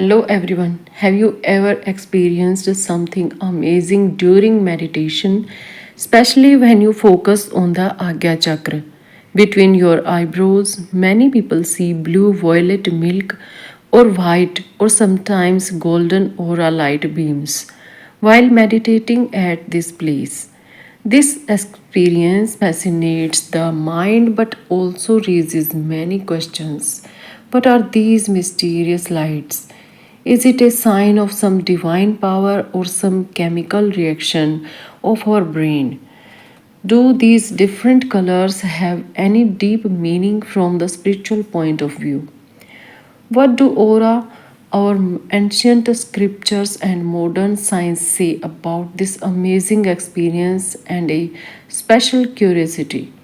Hello everyone. Have you ever experienced something amazing during meditation, especially when you focus on the Agya Chakra? Between your eyebrows, many people see blue, violet, milk, or white, or sometimes golden aura light beams while meditating at this place. This experience fascinates the mind but also raises many questions. What are these mysterious lights? Is it a sign of some divine power or some chemical reaction of our brain? Do these different colors have any deep meaning from the spiritual point of view? What do aura, our ancient scriptures, and modern science say about this amazing experience and a special curiosity?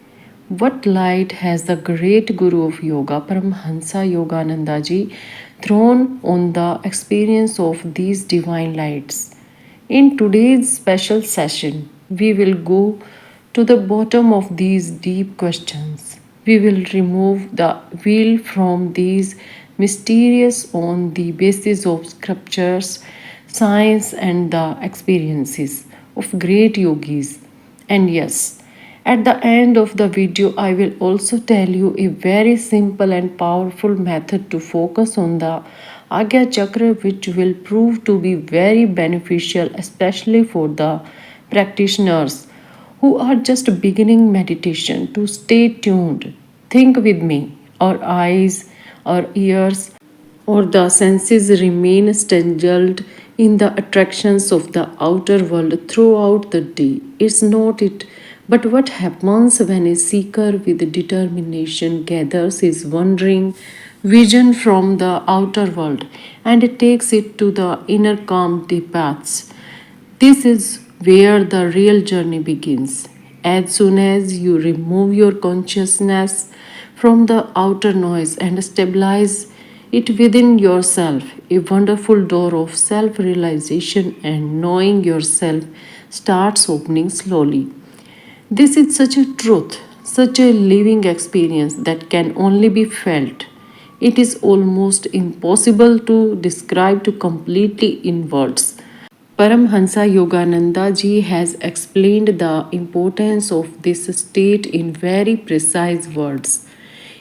What light has the great guru of yoga, Paramhansa Yogananda ji, thrown on the experience of these divine lights? In today's special session, we will go to the bottom of these deep questions. We will remove the veil from these mysterious on the basis of scriptures, science, and the experiences of great yogis. And yes, at the end of the video, I will also tell you a very simple and powerful method to focus on the Agya Chakra, which will prove to be very beneficial, especially for the practitioners who are just beginning meditation. To stay tuned, think with me. Our eyes, our ears, or the senses remain strangled in the attractions of the outer world throughout the day. It's not it, but what happens when a seeker with determination gathers his wandering vision from the outer world and takes it to the inner calm paths. This is where the real journey begins. As soon as you remove your consciousness from the outer noise and stabilize it within yourself, a wonderful door of self realization and knowing yourself starts opening slowly. This is such a truth, such a living experience that can only be felt. It is almost impossible to describe to completely in words. Paramhansa Yogananda ji has explained the importance of this state in very precise words.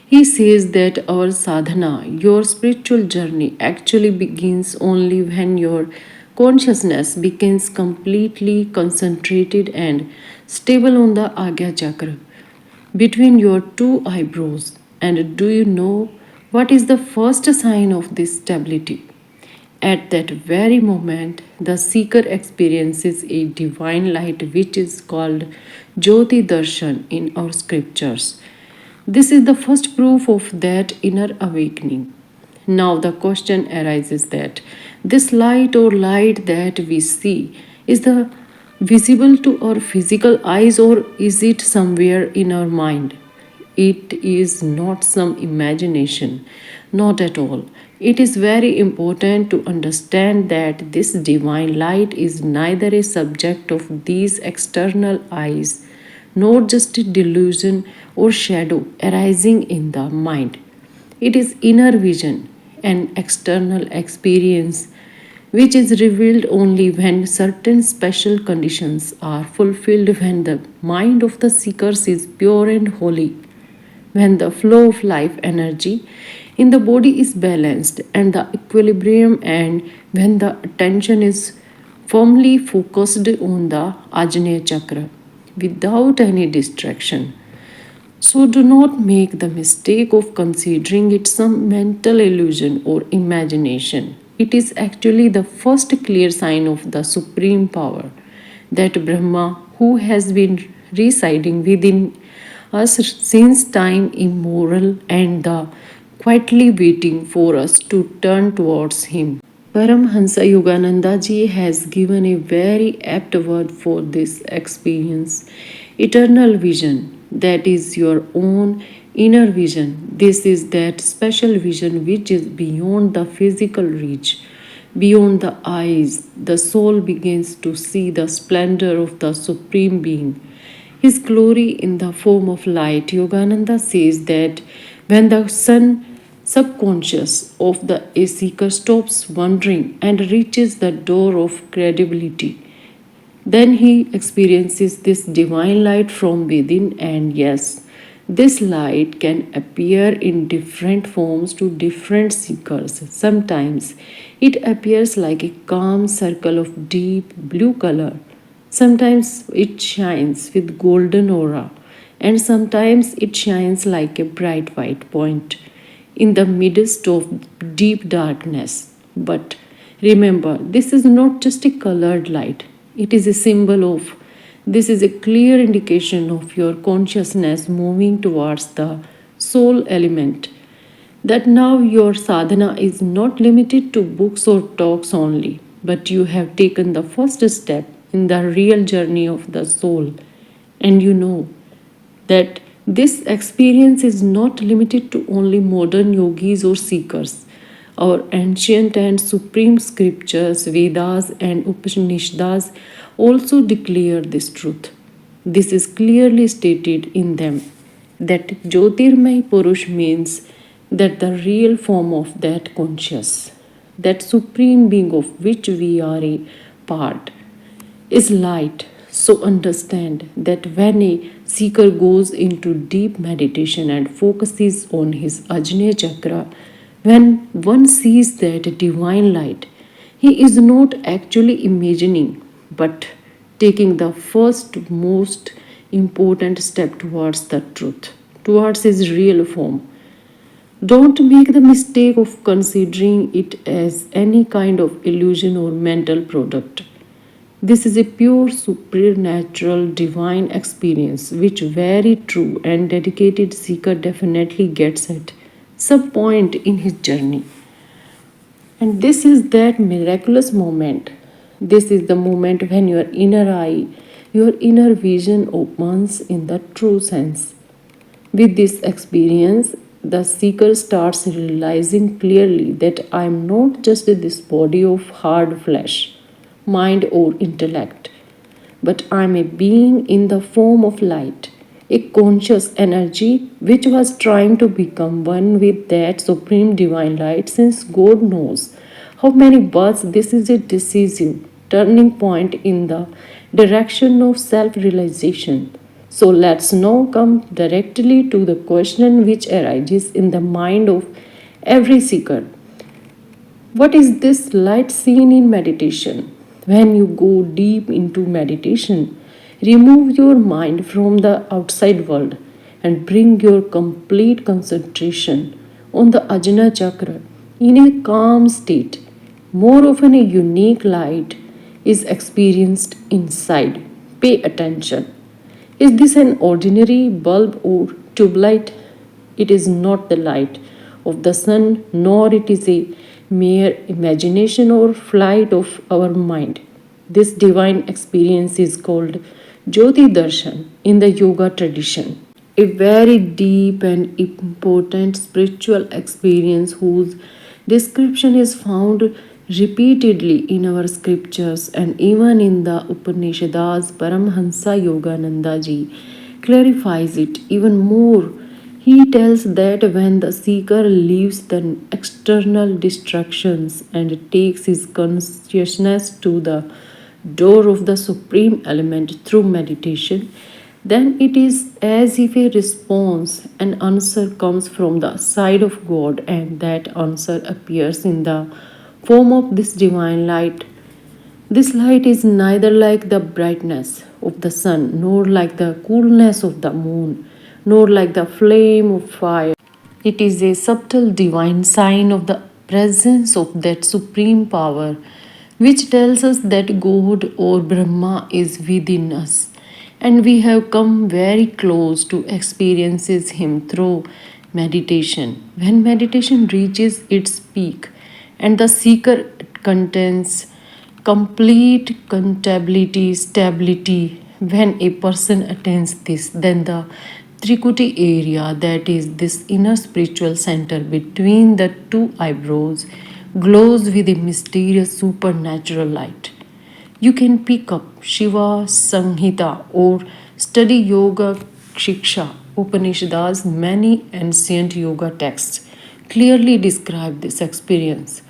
He says that our sadhana, your spiritual journey, actually begins only when your consciousness becomes completely concentrated and stable on the Agya Chakra between your two eyebrows. And do you know what is the first sign of this stability? At that very moment, the seeker experiences a divine light which is called Jyoti Darshan in our scriptures. This is the first proof of that inner awakening. Now the question arises that this light or light that we see is the visible to our physical eyes or is it somewhere in our mind? It is not some imagination, not at all. It is very important to understand that this divine light is neither a subject of these external eyes nor just a delusion or shadow arising in the mind. It is inner vision, an external experience which is revealed only when certain special conditions are fulfilled, when the mind of the seekers is pure and holy, when the flow of life energy in the body is balanced and the equilibrium, and when the attention is firmly focused on the Ajna chakra without any distraction. So do not make the mistake of considering it some mental illusion or imagination. It is actually the first clear sign of the supreme power, that Brahma, who has been residing within us since time immemorial and the quietly waiting for us to turn towards him. Paramhansa Yogananda ji has given a very apt word for this experience. Eternal vision, that is your own inner vision. This is that special vision which is beyond the physical reach. Beyond the eyes, the soul begins to see the splendor of the Supreme Being, His glory in the form of light. Yogananda says that when the sun subconscious of the a seeker stops wondering and reaches the door of credibility. Then he experiences this divine light from within, and yes, this light can appear in different forms to different seekers. Sometimes it appears like a calm circle of deep blue color. Sometimes it shines with golden aura, and sometimes it shines like a bright white point in the midst of deep darkness. But remember, this is not just a colored light, it is a symbol of, this is a clear indication of your consciousness moving towards the soul element. That now your sadhana is not limited to books or talks only, but you have taken the first step in the real journey of the soul. And you know that this experience is not limited to only modern yogis or seekers. Our ancient and supreme scriptures, Vedas and Upanishads, also declare this truth. This is clearly stated in them that Jyotirmay Purush means that the real form of that conscious, that supreme being of which we are a part, is light. So understand that when a seeker goes into deep meditation and focuses on his Ajna chakra, when one sees that divine light, he is not actually imagining but taking the first most important step towards the truth, towards his real form. Don't make the mistake of considering it as any kind of illusion or mental product. This is a pure, supernatural, divine experience which very true and dedicated seeker definitely gets at some point in his journey. And this is that miraculous moment. This is the moment when your inner eye, your inner vision opens in the true sense. With this experience, the seeker starts realizing clearly that I am not just this body of hard flesh, mind, or intellect, but I am a being in the form of light, a conscious energy which was trying to become one with that supreme divine light since God knows how many births. This is a decisive turning point in the direction of self realization. So let's now come directly to the question which arises in the mind of every seeker. What is this light seen in meditation? When you go deep into meditation, remove your mind from the outside world and bring your complete concentration on the Ajna chakra in a calm state. More often, a unique light is experienced inside. Pay attention. Is this an ordinary bulb or tube light? It is not the light of the sun, nor it is a mere imagination or flight of our mind. This divine experience is called Jyoti Darshan in the yoga tradition, a very deep and important spiritual experience whose description is found repeatedly in our scriptures and even in the Upanishads. Paramhansa Yogananda ji clarifies it even more. He tells that when the seeker leaves the external distractions and takes his consciousness to the door of the supreme element through meditation, then it is as if a response, an answer comes from the side of God, and that answer appears in the form of this divine light. This light is neither like the brightness of the sun, nor like the coolness of the moon, nor like the flame of fire. It is a subtle divine sign of the presence of that supreme power, which tells us that God or Brahma is within us, and we have come very close to experiences Him through meditation. When meditation reaches its peak and the seeker contains complete contability, stability, when a person attains this, then the Trikuti area, that is this inner spiritual center between the two eyebrows, glows with a mysterious supernatural light. You can pick up Shiva Samhita or study Yoga Shiksha, Upanishads, many ancient yoga texts clearly describe this experience.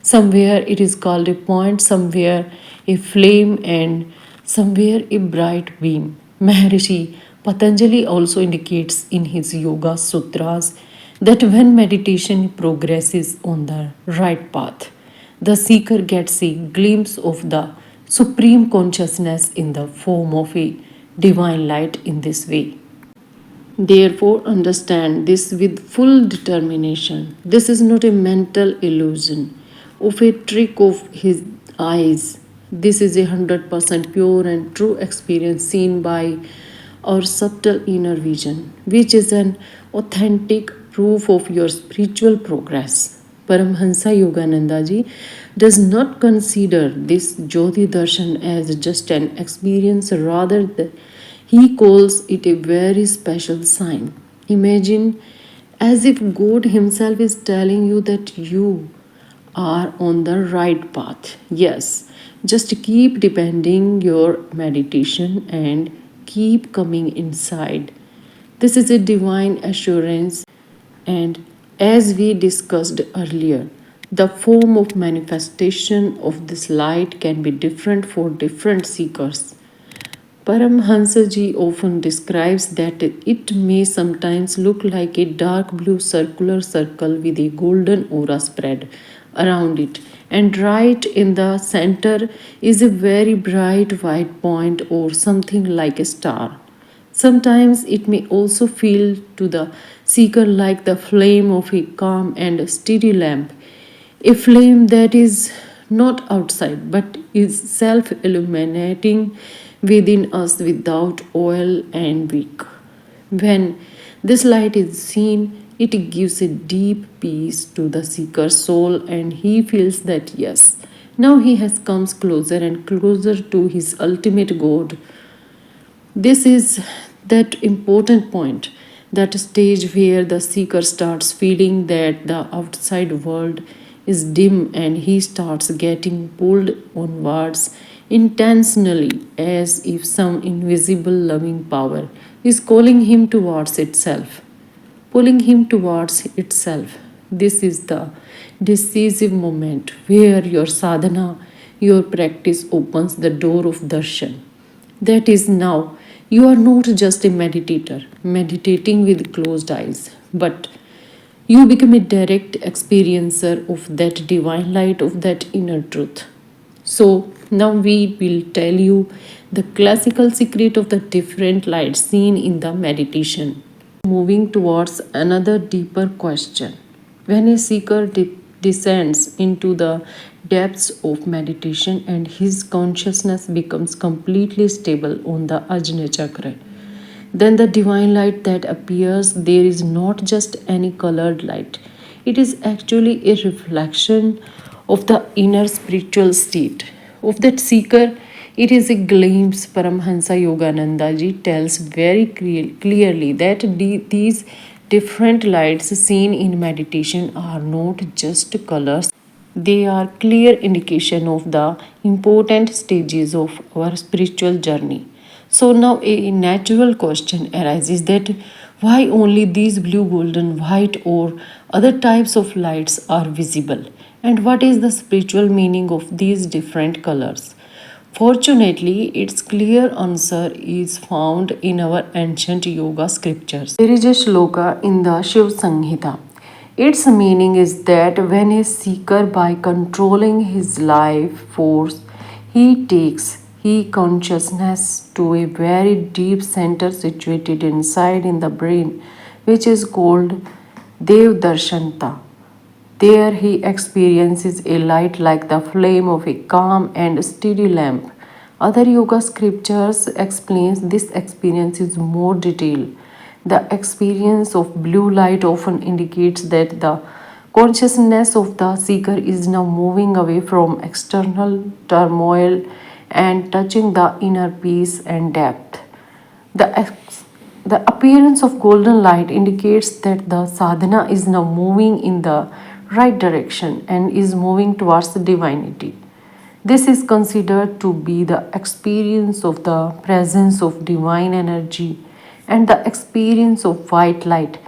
Somewhere it is called a point, somewhere a flame, and somewhere a bright beam. Maharishi Patanjali also indicates in his Yoga Sutras that when meditation progresses on the right path, the seeker gets a glimpse of the supreme consciousness in the form of a divine light in this way. Therefore, understand this with full determination. This is not a mental illusion of a trick of his eyes. This is 100% pure and true experience seen by our subtle inner vision, which is an authentic proof of your spiritual progress. Paramhansa Yogananda ji does not consider this Jyoti Darshan as just an experience, rather, he calls it a very special sign. Imagine as if God Himself is telling you that you are on the right path. Yes, just keep depending your meditation and keep coming inside. This is a divine assurance, and as we discussed earlier, the form of manifestation of this light can be different for different seekers. Paramhansa ji often describes that it may sometimes look like a dark blue circular circle with a golden aura spread around it, and right in the center is a very bright white point or something like a star. Sometimes it may also feel to the seeker like the flame of a calm and steady lamp, a flame that is not outside but is self illuminating within us without oil and wick. When this light is seen, it gives a deep peace to the seeker's soul, and he feels that yes, now he has come closer and closer to his ultimate God. This is that important point, that stage where the seeker starts feeling that the outside world is dim and he starts getting pulled onwards intentionally, as if some invisible loving power is calling him towards itself, pulling him towards itself. This is the decisive moment where your sadhana, your practice opens the door of darshan. That is, now you are not just a meditator meditating with closed eyes, but you become a direct experiencer of that divine light, of that inner truth. So, now we will tell you the classical secret of the different lights seen in the meditation. Moving towards another deeper question. When a seeker descends into the depths of meditation and his consciousness becomes completely stable on the Ajna Chakra, then the divine light that appears there is not just any colored light. It is actually a reflection of the inner spiritual state of that seeker. It is a glimpse. Paramhansa Yogananda ji tells very clearly that these different lights seen in meditation are not just colors, they are clear indication of the important stages of our spiritual journey. So now a natural question arises that why only these blue, golden, white or other types of lights are visible, and what is the spiritual meaning of these different colors? Fortunately, its clear answer is found in our ancient yoga scriptures. There is a shloka in the Shiv Samhita. Its meaning is that when a seeker, by controlling his life force, he takes he consciousness to a very deep center situated inside in the brain, which is called Dev Darshanta. There he experiences a light like the flame of a calm and steady lamp. Other yoga scriptures explains this experience in more detail. The experience of blue light often indicates that the consciousness of the seeker is now moving away from external turmoil and touching the inner peace and depth. The, the appearance of golden light indicates that the sadhana is now moving in the right direction and is moving towards the divinity. This is considered to be the experience of the presence of divine energy, and the experience of white light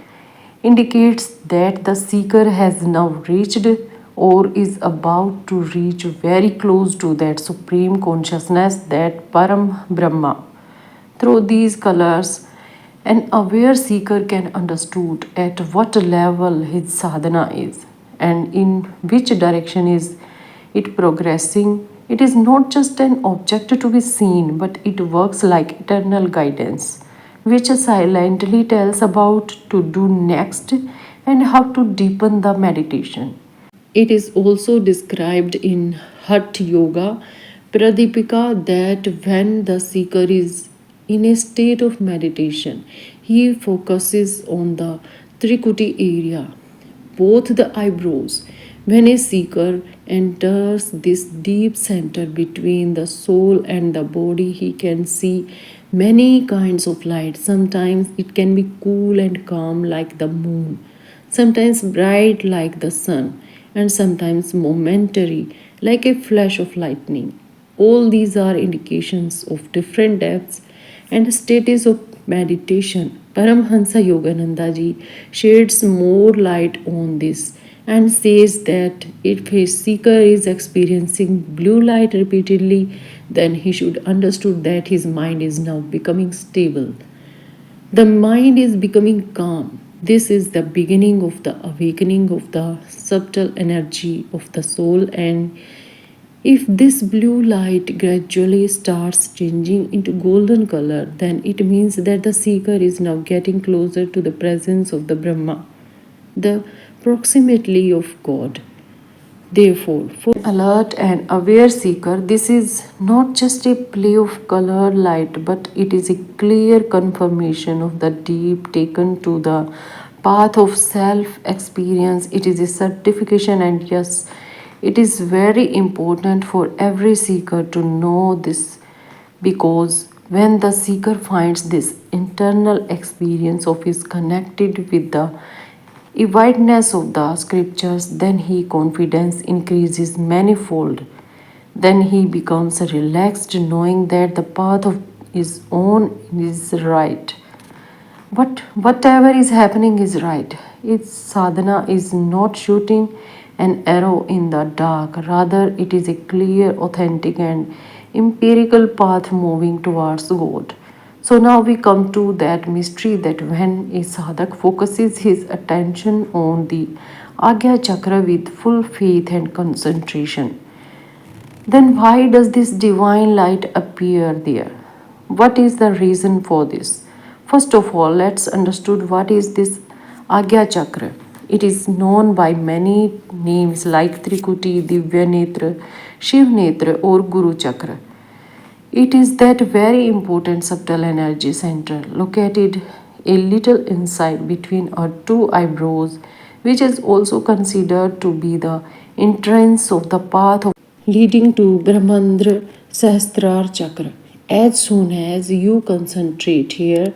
indicates that the seeker has now reached or is about to reach very close to that supreme consciousness, that Param Brahma. Through these colors, an aware seeker can understand at what level his sadhana is and in which direction is it progressing. It is not just an object to be seen, but it works like eternal guidance, which silently tells about to do next and how to deepen the meditation. It is also described in Hatha Yoga Pradipika that when the seeker is in a state of meditation, he focuses on the Trikuti area, both the eyebrows. When a seeker enters this deep center between the soul and the body, he can see many kinds of light. Sometimes it can be cool and calm like the moon, sometimes bright like the sun, and sometimes momentary like a flash of lightning. All these are indications of different depths and states of meditation. Paramhansa Yogananda ji sheds more light on this and says that if a seeker is experiencing blue light repeatedly, then he should understand that his mind is now becoming stable. The mind is becoming calm. This is the beginning of the awakening of the subtle energy of the soul, and if this blue light gradually starts changing into golden color, then it means that the seeker is now getting closer to the presence of the Brahma, the proximity of God. Therefore, for alert and aware seeker, this is not just a play of color light, but it is a clear confirmation of the deep taken to the path of self experience. It is a certification, and yes, it is very important for every seeker to know this, because when the seeker finds this internal experience of is connected with the wideness of the scriptures, then his confidence increases manifold. Then he becomes relaxed, knowing that the path of his own is right. But whatever is happening is right. Its sadhana is not shooting an arrow in the dark, rather, it is a clear, authentic, and empirical path moving towards God. So now we come to that mystery that when a sadhak focuses his attention on the Agya Chakra with full faith and concentration, then why does this divine light appear there? What is the reason for this? First of all, let's understood what is this Agya Chakra. It is known by many names like Trikuti, Divya Netra, Shiv Netra, or Guru Chakra. It is that very important subtle energy center located a little inside between our two eyebrows, which is also considered to be the entrance of the path of leading to Brahmandra Sahasrar Chakra. As soon as you concentrate here,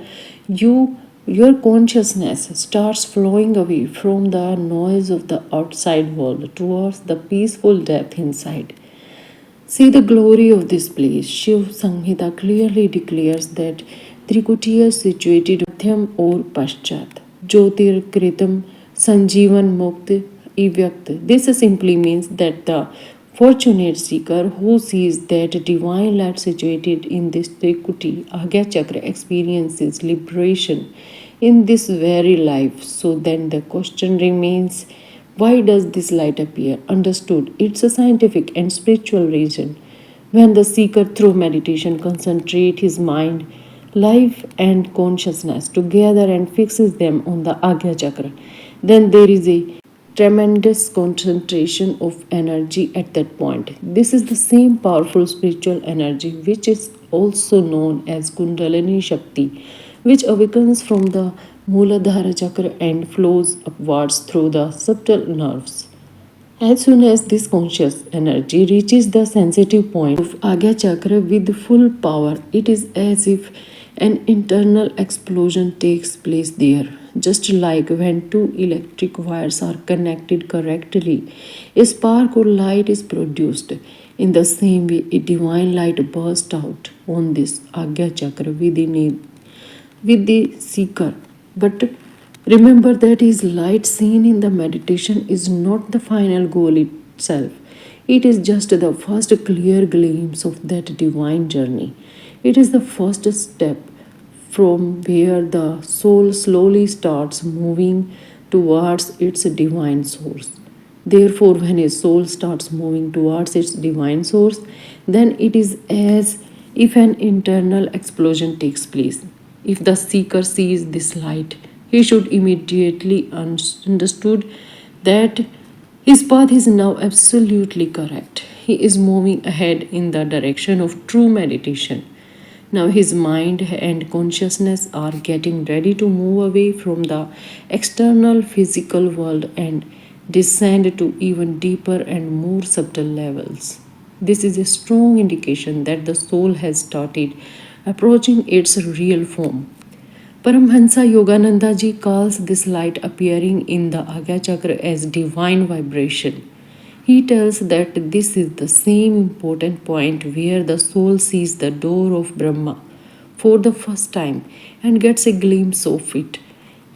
your consciousness starts flowing away from the noise of the outside world towards the peaceful depth inside. See the glory of this place. Shiv Samhita clearly declares that Trikuti is situated Madhyam or Paschat. Jyotir Kritam Sanjeevan Mukta Ivyakt. This simply means that the fortunate seeker who sees that divine light situated in this Trikuti Agya Chakra experiences liberation in this very life. So then the question remains, why does this light appear? Understood. It's a scientific and spiritual reason. When the seeker through meditation concentrates his mind, life and consciousness together and fixes them on the Agya Chakra, then there is a tremendous concentration of energy at that point. This is the same powerful spiritual energy which is also known as Kundalini Shakti, which awakens from the Muladhara Chakra and flows upwards through the subtle nerves. As soon as this conscious energy reaches the sensitive point of Agya Chakra with full power, it is as if an internal explosion takes place there. Just like when two electric wires are connected correctly, a spark or light is produced. In the same way, a divine light bursts out on this Agya Chakra with the seeker. But Remember that his light seen in the meditation is not the final goal itself. It is just the first clear glimpse of that divine journey. It is the first step from where the soul slowly starts moving towards its divine source. Therefore, when a soul starts moving towards its divine source, then it is as if an internal explosion takes place. If the seeker sees this light, he should immediately understood that his path is now absolutely correct. He is moving ahead in the direction of true meditation. Now his mind and consciousness are getting ready to move away from the external physical world and descend to even deeper and more subtle levels. This is a strong indication that the soul has started approaching its real form. Paramhansa Yogananda ji calls this light appearing in the Agya Chakra as divine vibration. He tells that this is the same important point where the soul sees the door of Brahma for the first time and gets a glimpse of it.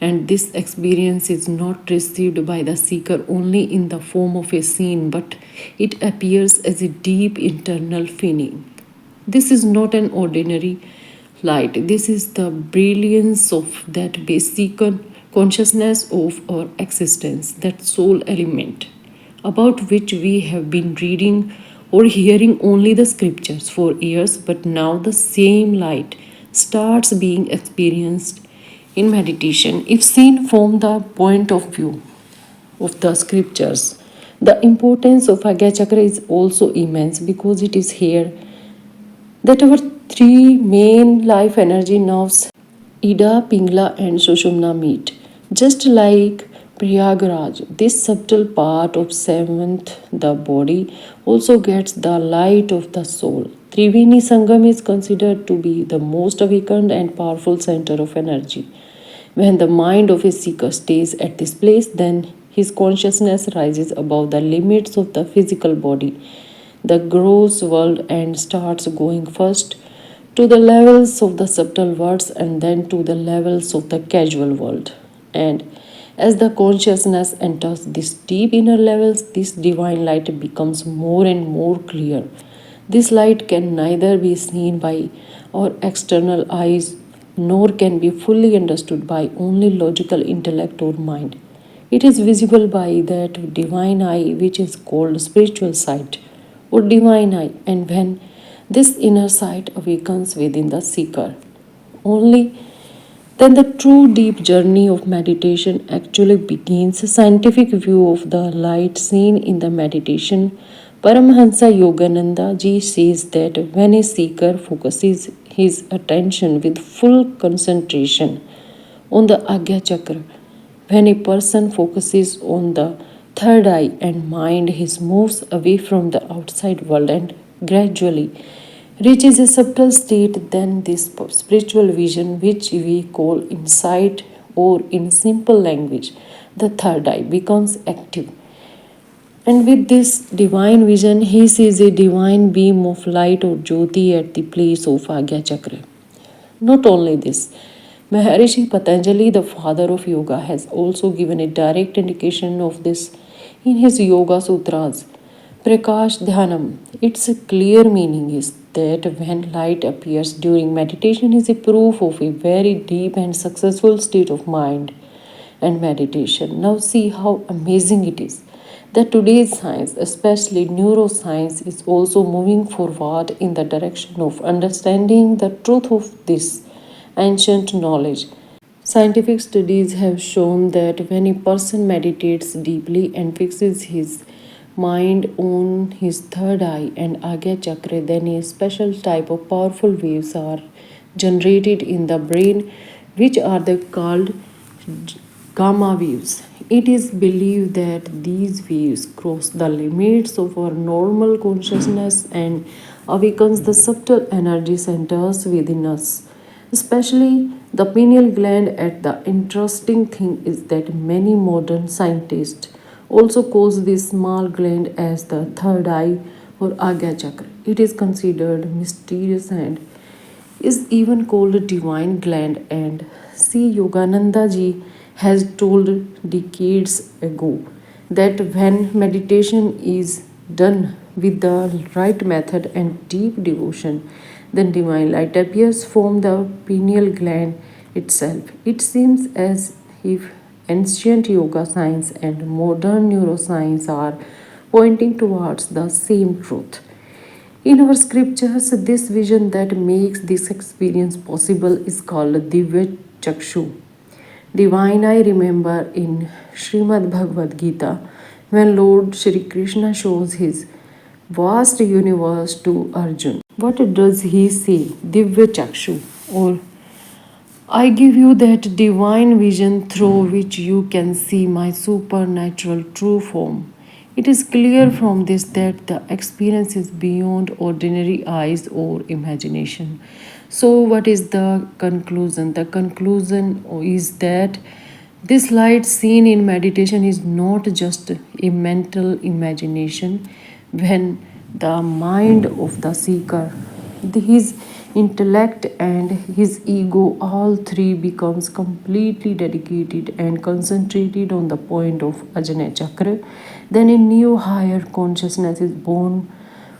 And this experience is not received by the seeker only in the form of a scene, but it appears as a deep internal feeling. This is not an ordinary light. This is the brilliance of that basic consciousness of our existence, that soul element, about which we have been reading or hearing only the scriptures for years, but now the same light starts being experienced in meditation if seen from the point of view of the scriptures. The importance of Agya Chakra is also immense because it is here that our three main life energy nerves, Ida, Pingla, and Sushumna, meet. Just like Prayagraj, this subtle part of seventh, the body, also gets the light of the soul. Triveni Sangam is considered to be the most awakened and powerful center of energy. When the mind of a seeker stays at this place, then his consciousness rises above the limits of the physical body, the gross world, and starts going first to the levels of the subtle worlds and then to the levels of the casual world. And as the consciousness enters these deep inner levels, this divine light becomes more and more clear. This light can neither be seen by our external eyes nor can be fully understood by only logical intellect or mind. It is visible by that divine eye which is called spiritual sight or divine eye, and when this inner sight awakens within the seeker, only then the true deep journey of meditation actually begins. A scientific view of the light seen in the meditation, Paramhansa Yogananda ji says that when a seeker focuses his attention with full concentration on the Agya Chakra, when a person focuses on the third eye and mind, he moves away from the outside world and gradually reaches a subtle state. Then this spiritual vision, which we call insight, or in simple language, the third eye, becomes active. And with this divine vision, he sees a divine beam of light or jyoti at the place of Agya Chakra. Not only this, Maharishi Patanjali, the father of yoga, has also given a direct indication of this in his Yoga Sutras. Prakash Dhyanam. Its clear meaning is that when light appears during meditation is a proof of a very deep and successful state of mind and meditation. Now see how amazing it is that today's science, especially neuroscience, is also moving forward in the direction of understanding the truth of this ancient knowledge. Scientific studies have shown that when a person meditates deeply and fixes his mind on his third eye and Agya Chakra, then a special type of powerful waves are generated in the brain, which are called gamma waves. It is believed that these waves cross the limits of our normal consciousness and awakens the subtle energy centers within us, especially the pineal gland. At the interesting thing is that many modern scientists also calls this small gland as the third eye or Agya Chakra. It is considered mysterious and is even called divine gland. And see Yogananda ji has told decades ago that when meditation is done with the right method and deep devotion, then divine light appears from the pineal gland itself. It seems as if ancient yoga science and modern neuroscience are pointing towards the same truth. In our scriptures, this vision that makes this experience possible is called Divya Chakshu. Divine eye. Remember in Srimad Bhagavad Gita when Lord Shri Krishna shows his vast universe to Arjun. What does he say? Divya Chakshu, or I give you that divine vision through which you can see my supernatural true form. It is clear from this that the experience is beyond ordinary eyes or imagination. So, what is the conclusion? The conclusion is that this light seen in meditation is not just a mental imagination when the mind of the seeker, his intellect and his ego, all three becomes completely dedicated and concentrated on the point of Ajna Chakra, then a new higher consciousness is born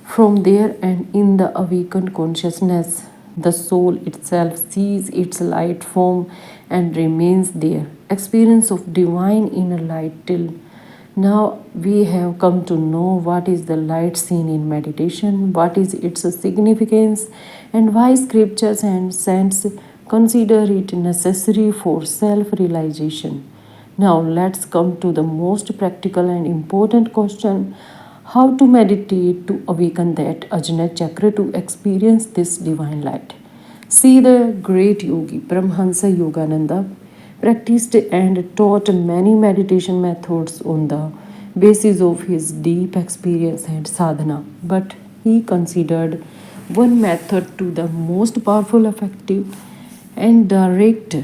from there, and in the awakened consciousness, the soul itself sees its light form and remains there. Experience of divine inner light till now we have come to know what is the light seen in meditation, what is its significance, and why scriptures and saints consider it necessary for self realization. Now let's come to the most practical and important question: how to meditate to awaken that Ajna Chakra to experience this divine light. See, the great yogi Paramhansa Yogananda practiced and taught many meditation methods on the basis of his deep experience and sadhana, but he considered one method to the most powerful, effective, and direct,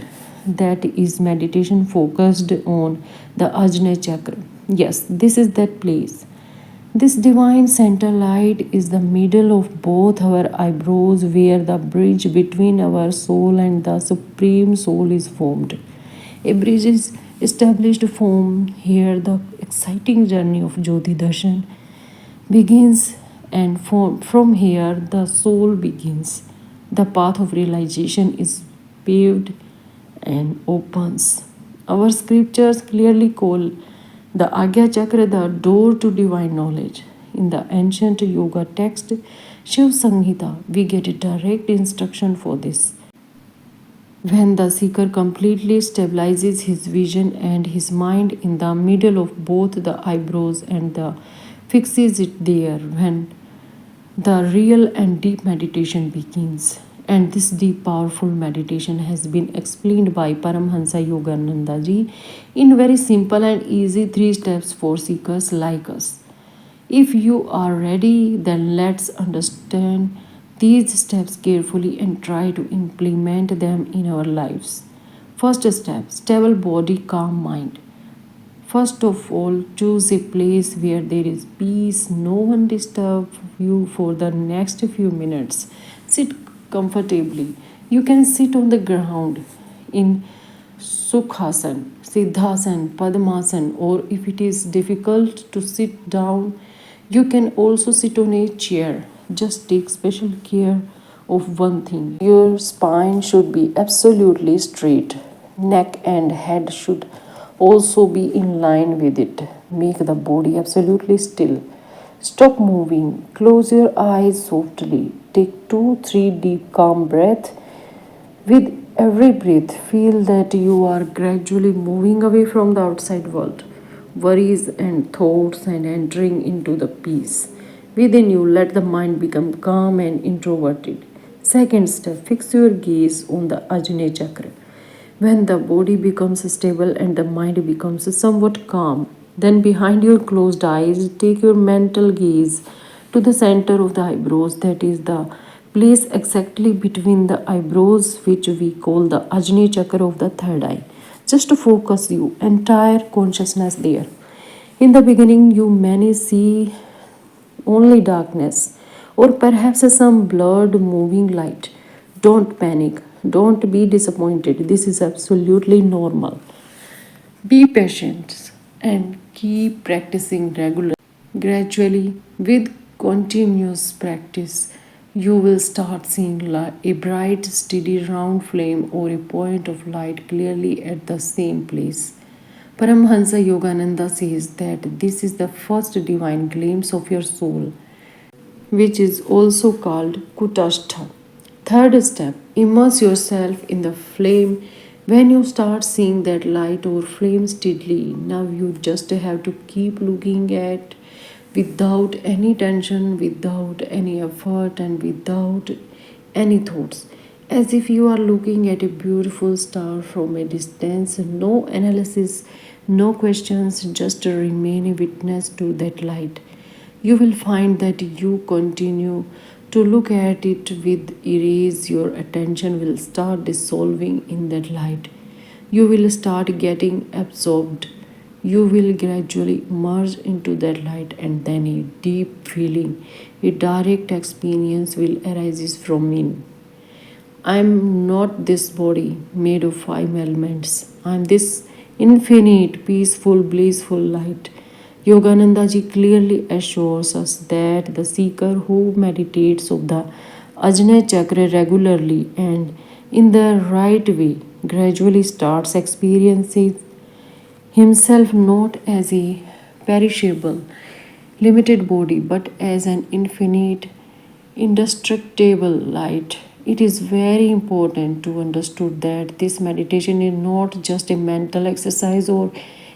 that is meditation focused on the Ajna Chakra. Yes, this is that place. This divine center light is the middle of both our eyebrows, where the bridge between our soul and the Supreme Soul is formed. A bridge is established from here. The exciting journey of Jyoti Darshan begins, and from here the soul begins. The path of realization is paved and opens. Our scriptures clearly call the Agya Chakra the door to divine knowledge. In the ancient yoga text Shiv Samhita, we get a direct instruction for this. When the seeker completely stabilizes his vision and his mind in the middle of both the eyebrows and fixes it there, when the real and deep meditation begins. And this deep, powerful meditation has been explained by Paramhansa Yogananda ji in very simple and easy three steps for seekers like us. If you are ready, then let's understand these steps carefully and try to implement them in our lives. First step: stable body, calm mind. First of all, choose a place where there is peace, no one disturb you for the next few minutes. Sit comfortably. You can sit on the ground in Sukhasan, Siddhasan, Padmasan, or if it is difficult to sit down, you can also sit on a chair. Just take special care of one thing: your spine should be absolutely straight, neck and head should also be in line with it. Make the body absolutely still. Stop moving. Close your eyes softly. Take 2 3 deep, calm breaths. With every breath, feel that you are gradually moving away from the outside world, worries and thoughts, and entering into the peace within you. Let the mind become calm and introverted. Second step: fix your gaze on the Ajna Chakra. When the body becomes stable and the mind becomes somewhat calm, then behind your closed eyes, take your mental gaze to the center of the eyebrows, that is the place exactly between the eyebrows, which we call the Ajna Chakra of the third eye. Just to focus your entire consciousness there. In the beginning, you may see only darkness, or perhaps some blurred moving light. Don't panic. Don't be disappointed. This is absolutely normal. Be patient and keep practicing regularly. Gradually, with continuous practice, you will start seeing a bright, steady, round flame or a point of light clearly at the same place. Paramhansa Yogananda says that this is the first divine glimpse of your soul, which is also called Kutastha. Third step, immerse yourself in the flame. When you start seeing that light or flame steadily, now you just have to keep looking at without any tension, without any effort, and without any thoughts. As if you are looking at a beautiful star from a distance, no analysis, no questions, just remain a witness to that light. You will find that you continue to look at it with ease, your attention will start dissolving in that light. You will start getting absorbed. You will gradually merge into that light, and then a deep feeling, a direct experience will arise from it. I am not this body made of five elements. I am this infinite, peaceful, blissful light. Yogananda ji clearly assures us that the seeker who meditates of the Ajna Chakra regularly and in the right way gradually starts experiencing himself not as a perishable, limited body, but as an infinite, indestructible light. It is very important to understand that this meditation is not just a mental exercise or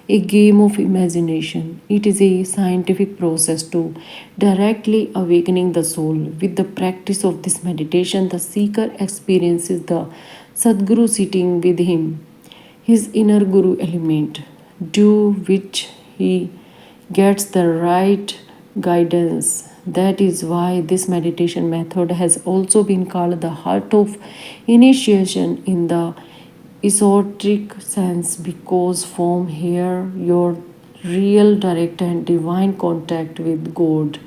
a game of imagination. It is a scientific process to directly awakening the soul. With the practice of this meditation, the seeker experiences the Sadguru sitting with him, his inner guru element, due which he gets the right guidance. That is why this meditation method has also been called the heart of initiation in the esoteric sense, because from here your real direct and divine contact with God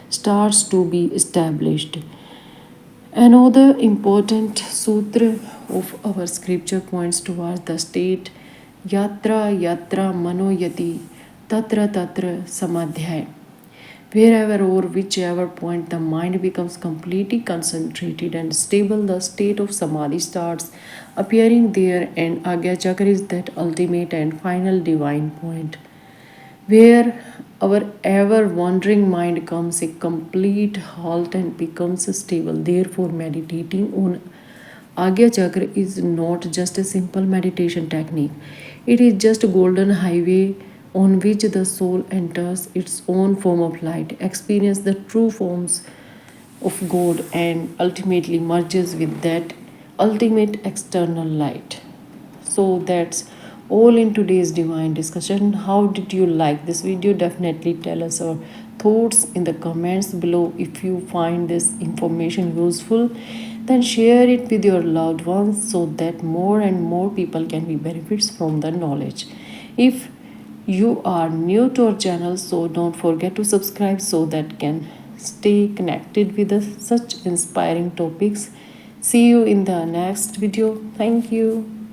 starts to be established. Another important sutra of our scripture points towards the state Yatra Yatra Manoyati Tatra Tatra Samadhyay. Wherever or whichever point the mind becomes completely concentrated and stable, the state of samadhi starts appearing there, and Agya Chakra is that ultimate and final divine point where our ever wandering mind comes a complete halt and becomes stable. Therefore, meditating on Agya Chakra is not just a simple meditation technique, it is just a golden highway on which the soul enters its own form of light, experiences the true forms of God, and ultimately merges with that ultimate external light. So that's all in today's divine discussion. How did you like this video? Definitely tell us your thoughts in the comments below. If you find this information useful, then share it with your loved ones so that more and more people can be benefits from the knowledge. If you are new to our channel, so don't forget to subscribe so that can stay connected with us such inspiring topics. See you in the next video. Thank you.